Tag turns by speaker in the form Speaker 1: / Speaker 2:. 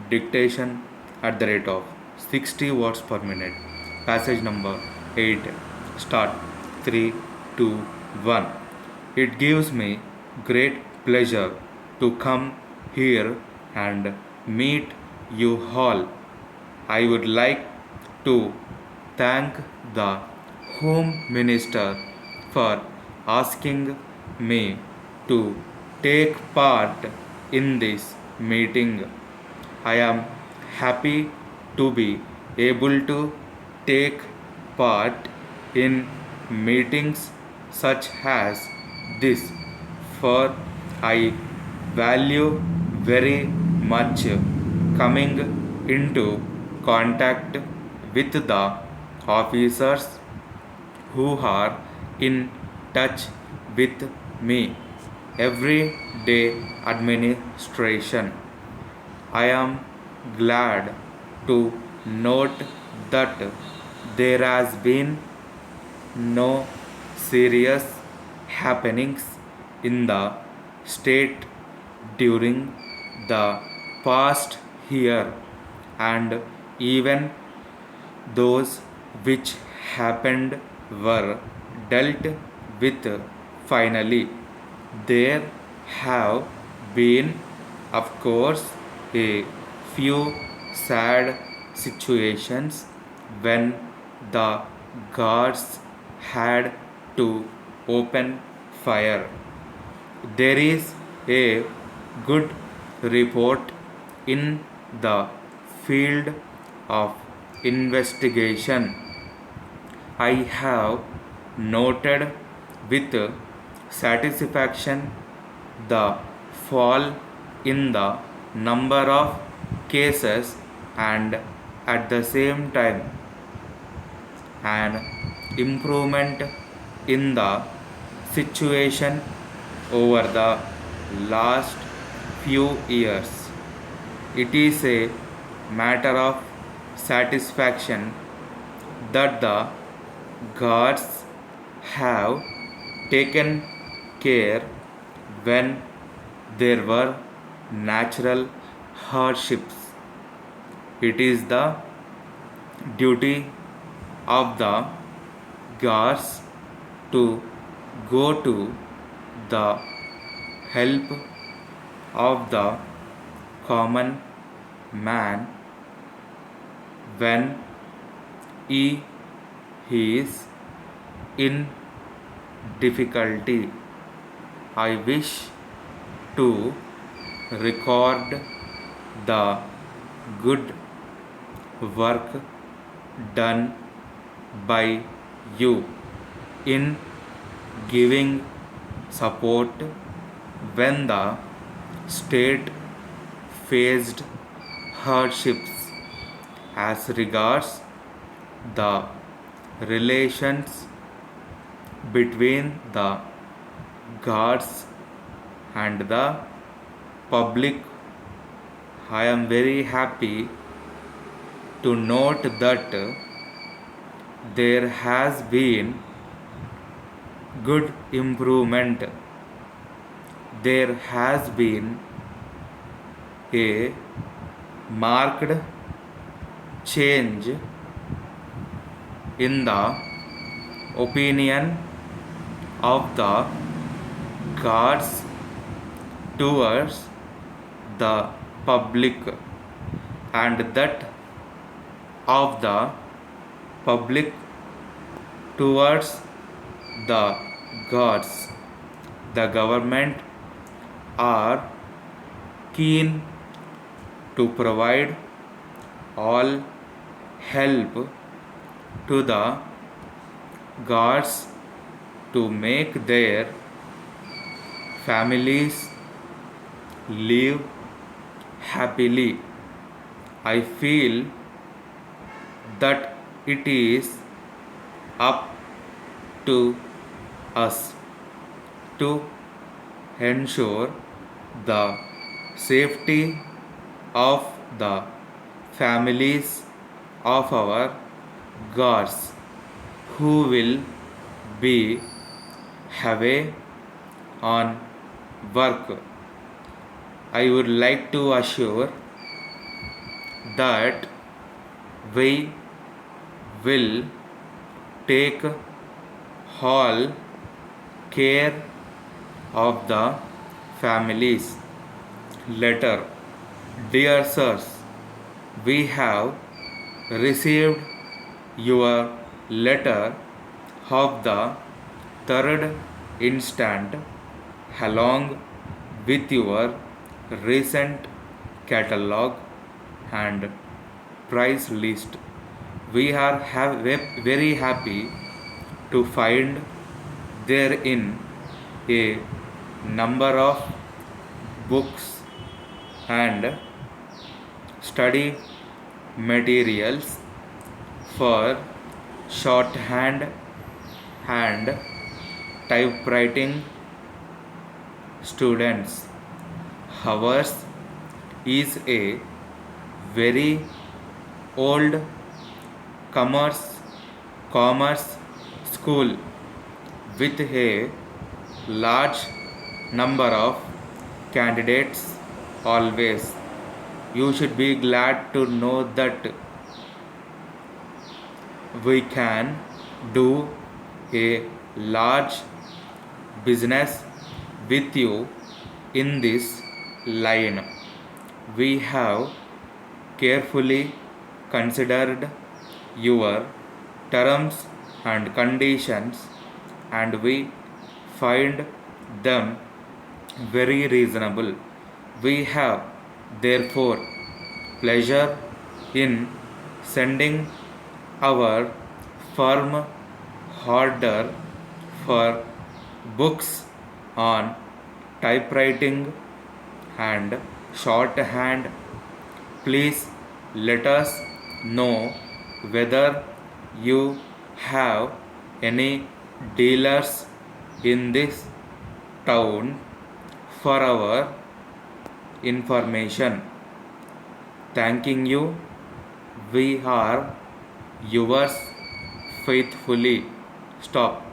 Speaker 1: dictation @ 60 words per minute. Passage number 8. Start. 3, 2, 1. It gives me great pleasure to come here and meet you all. I would like to thank the Home Minister for asking me to take part in this meeting. I am happy to be able to take part in meetings such as this, for I value very much coming into contact with the officers who are in touch with me every day administration. I am glad to note that there has been no serious happenings in the state during the past year, and even those which happened were dealt with finally. There have been, of course, a few sad situations when the guards had to open fire. There is a good report in the field of investigation. I have noted with satisfaction the fall in the number of cases, and at the same time an improvement in the situation over the last few years. It is a matter of satisfaction that the guards have taken care when there were natural hardships. It is the duty of the guards to go to the help of the common man when he is in difficulty. I wish to record the good work done by you in giving support when the state faced hardships. As regards the relations between the guards and the public, I am very happy to note that there has been good improvement. There has been a marked change in the opinion of the guards towards the public, and that of the public towards the guards. The government are keen to provide all help to the guards to make their families live happily. I feel that it is up to us to ensure the safety of the families of our guards who will be away on work. I would like to assure that we will take all care of the families. Letter. Dear sirs, we have received your letter of the 3rd instant along with your recent catalog and price list. We are very happy to find therein a number of books and study materials for shorthand and typewriting students. Ours is a very old commerce commerce school with a large number of candidates always. You should be glad to know that we can do a large business with you in this line. We have carefully considered your terms and conditions, and we find them very reasonable. We have therefore pleasure in sending our firm order for books on typewriting and shorthand. Please let us know whether you have any dealers in this town for our information. Thanking you. We are yours faithfully. Stop.